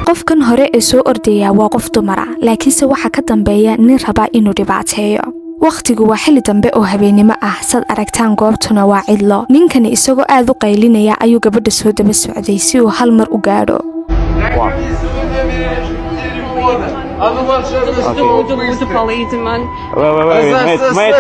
qofkan hore ee soo ordaya waa qof dumar ah laakiinse waxa ka dambeeya nin raba inuu dhibaateeyo waqtigu waa xilli dambe oo habeenimo ah sad aragtaan goobtuna waa cidlo ninkani isagoo aad u qaylinaya ayuu gabadha soo daba socday si uu hal mar u gaadho Wait.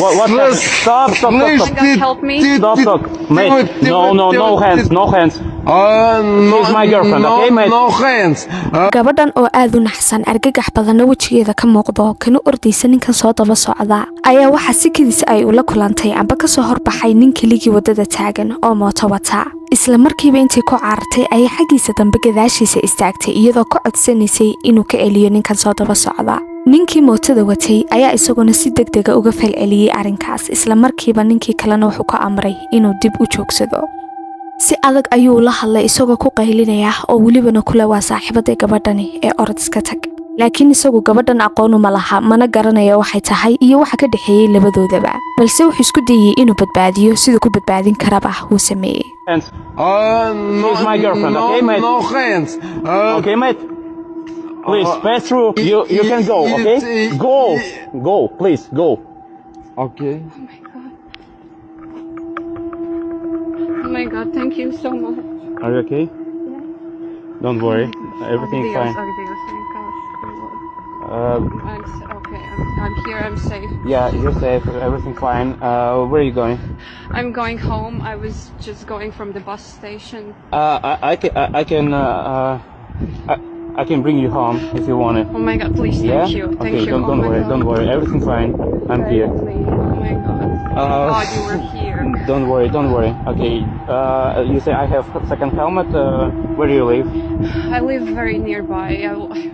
What? Stop. Help me. Stop. Mate, no hands. She's my girlfriend, okay, mate? No hands. gabadhan oo aad u naxsan argagax badan wajigeeda ka muuqdo kana ordaysa ninkan soo daba socda ayaa waxa si kidis ay ula kulantay amba ka soo horbaxay nin keligii wadada taagan oo mooto wata isla markiiba intii ku caartay ayaa xagiisa dambe gadaashiisa istaagtay iyadoo ka codsanaysay inuu ka celiyo ninkan soo daba socda ninkii mootada watay ayaa isaguna si degdeg ah uga falceliyay arinkaas isla markiiba ninkii kalena wuxuu ka amray inuu dib u joogsado si adag ayuu la hadlay isagoo ku qaylinaya oo walibana kula waa saaxiibada gabadhani ee orod iska tag laakiin isagu gabadhan aqoon uma laha mana garanayo waxay tahay iyo waxa ka dhaxeeyay labadoodaba balse wuxuu isku dayay inuu badbaadiyo sidoo ku badbaadin karaba uu sameeyay She's my girlfriend, okay, mate? No hands. Okay, mate? Please, pass through. You can go, okay? Go, please, go. Okay. Oh my God, thank you so much. Are you okay? Yeah. Don't worry, everything's fine. Adios, okay, I'm here, I'm safe. Yeah, you're safe, everything's fine. Where are you going? I'm going home. I was just going from the bus station. I can bring you home if you want it. Oh my God, please, thank you. Thank Okay, you. don't worry, everything's fine. I'm here. Oh my God. Thank God you were here. Don't worry. Okay, you say I have second helmet. Where do you live? I live very nearby.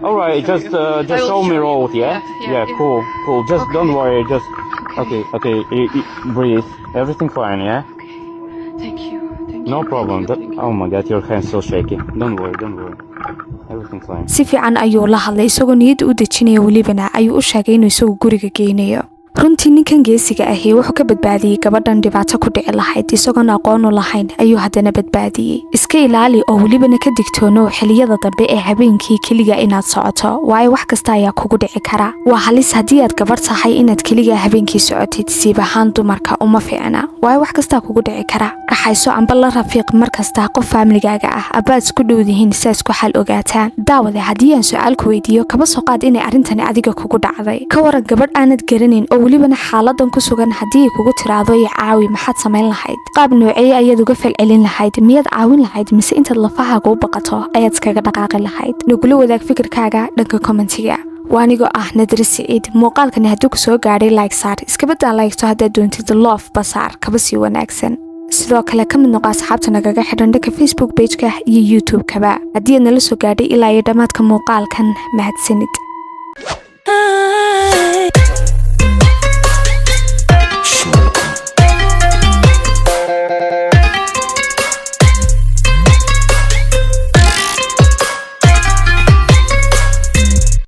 All right, just show me road, yeah? Yeah, cool. Just don't worry, just okay. Breathe. Everything fine, yeah? Thank you. No problem. Oh my God, your hand's so shaky. Don't worry. Everything's fine. si fiican ayuu la hadlay isagoo niyad u dejinaya walibana ayuu u sheegay inuu isagu guriga geynayo runtii ninkan geesiga ahi wuxuu ka badbaadiyay gabadhan dhibaato ku dhici lahayd isagoon aqoon u lahayn ayuu haddana badbaadiyay iska ilaali oo walibana ka digtoono xilliyada dambe ee habeenkii keliga inaad socoto waayo wax kasta ayaa kugu dhici kara waa halis haddii aad gabar tahay inaad keliga habeenkii socotid siib ahaan dumarka uma fiicna waayo wax kasta kugu dhici kara kaxayso amba la rafiiq markasta qof faamligaaga ah abaad isku dhowdihiin si isku xal ogaataan daawade haddii aan su'aal ku weydiiyo kaba soo qaad inay arrintani adiga kugu dhacday ka waran gabadh aanad garanin walibana xaaladan ku sugan hadii kugu tiraado iyo caawi maxaad sameyn lahayd qaab noocee ayaad uga falcelin lahayd miyaad caawin lahayd mise intaad lafahaaga u baqato ayaad iskaga dhaqaaqi lahayd nagula wadaag fikirkaaga dhanka commentiga waanigo ah Nadri Said muuqaalkani haddii ku soo gaadhay like saar iska bedda like-to haddaad doontid love basaar kaba sii wanaagsan sidoo kale ka mid noqo asxaabta nagaga xidhan dhanka Facebook page-ka iyo YouTube-kaba haddii aad nala soo gaadhay ilaa iyo dhammaadka muuqaalkan mahadsanid